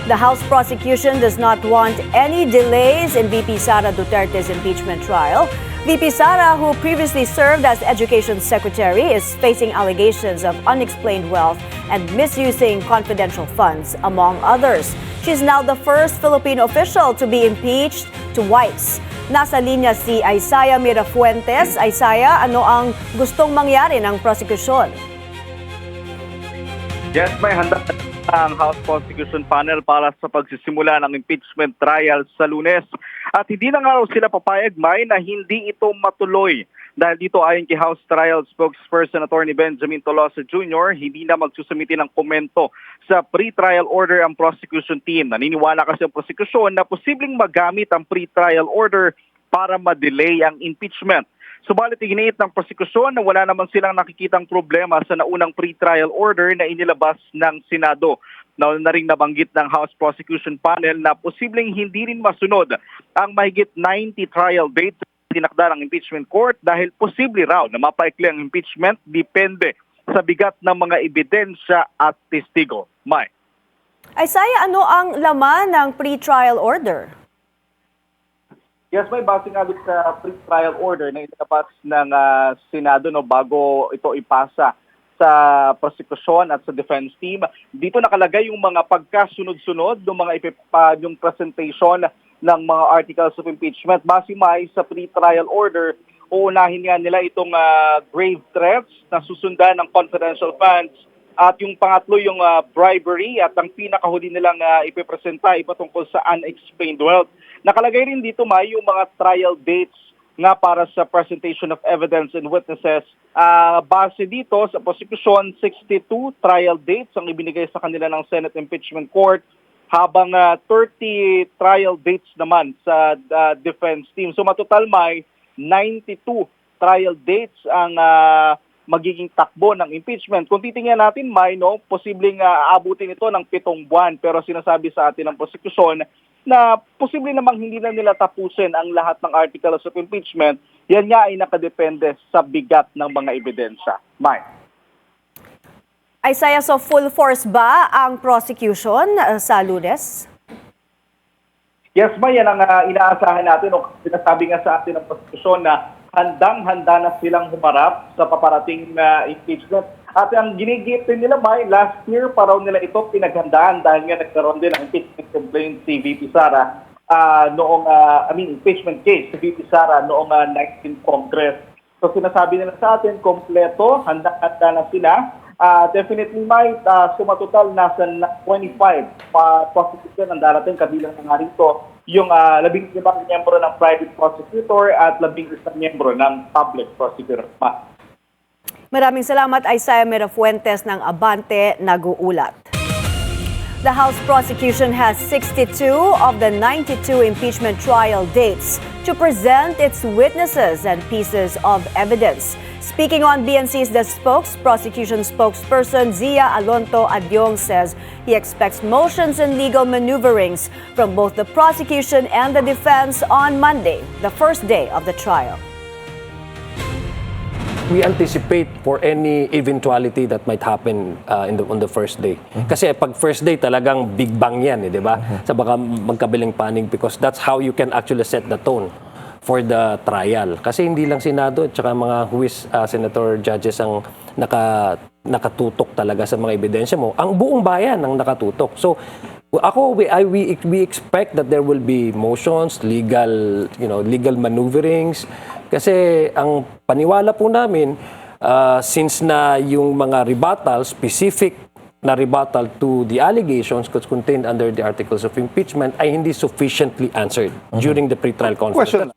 The House prosecution does not want any delays in VP Sara Duterte's impeachment trial. VP Sara, who previously served as Education Secretary, is facing allegations of unexplained wealth and misusing confidential funds, among others. She's now the first Filipino official to be impeached twice. Nasa linya si Isaiah Mirafuentes. Isaiah, ano ang gustong mangyari ng prosecution? Yes, may handa ang House Prosecution Panel para sa pagsisimula ng impeachment trial sa Lunes. At hindi na nga raw sila papayag na hindi ito matuloy. Dahil dito ayon kay House Trial Spokesperson Attorney Benjamin Tolosa Jr., hindi na magsusumiti ng komento sa pre-trial order ang prosecution team. Naniniwala kasi ang prosecution na posibleng magamit ang pre-trial order para ma-delay ang impeachment. Subalit iginiit ng prosekusyon na wala naman silang nakikitang problema sa naunang pre-trial order na inilabas ng Senado. Na rin nabanggit ng House Prosecution Panel na posibleng hindi rin masunod ang mahigit 90 trial dates sa tinakda ng impeachment court dahil posible raw na mapaikli ang impeachment depende sa bigat ng mga ebidensya at testigo. May. Isaiah, ano ang laman ng pre-trial order? Yes, may base nga sa pre-trial order na inilabas ng Senado bago ito ipasa sa prosecution at sa defense team. Dito nakalagay yung mga pagkasunod-sunod ng mga yung presentation ng mga articles of impeachment. Base may sa pre-trial order, uunahin nga nila itong grave threats na susundan ng confidential funds. At yung pangatlo yung bribery at ang pinakahuli nilang ipipresenta iba tungkol sa unexplained wealth. Nakalagay rin dito yung mga trial dates nga para sa presentation of evidence and witnesses. Base dito sa prosecution, 62 trial dates ang ibinigay sa kanila ng Senate Impeachment Court habang 30 trial dates naman sa defense team. So matotal may 92 trial dates ang magiging takbo ng impeachment. Kung titingnan natin, posibleng aabutin ito ng 7 buwan. Pero sinasabi sa atin ng prosecution na posible namang hindi na nila tapusin ang lahat ng articles of impeachment. Yan nga ay nakadepende sa bigat ng mga ebidensya. Mike. Isaiah, so full force ba ang prosecution sa Lunes? Yes, yan ang inaasahan natin. Sinasabi nga sa atin ng prosecution na handang-handa na silang humarap sa paparating na impeachment. At ang ginigit nila last year pa raw nila ito pinaghandaan dahil nga nagkaroon din ng impeachment complaint si VP Sara impeachment case si VP Sara noong 19th Congress. So sinasabi nila sa atin, kompleto, handang-handa na sila. Definitely sumatotal nasa 25 prosecution ang darating, kabilang na nga rito yung 15 miyembro ng private prosecutor at 11 miyembro ng public prosecutor. Maraming salamat, Isaiah Mirafuentes ng Abante, nag-uulat. The House prosecution has 62 of the 92 impeachment trial dates to present its witnesses and pieces of evidence. Speaking on BNC's The Spokes, prosecution spokesperson Zia Alonto Adyong says he expects motions and legal maneuverings from both the prosecution and the defense on Monday, the first day of the trial. We anticipate for any eventuality that might happen on the first day. Kasi pag first day talagang big bang yan, di ba? Sa baka magkabiling panig because that's how you can actually set the tone for the trial. Kasi hindi lang Senado at saka mga senator judges ang nakatutok talaga sa mga ebidensya mo. Ang buong bayan ang nakatutok. So we expect that there will be motions, legal maneuverings. Kasi ang paniwala po namin, since na yung mga rebuttal, specific na rebuttal to the allegations contained under the articles of impeachment ay hindi sufficiently answered during the pre-trial conference.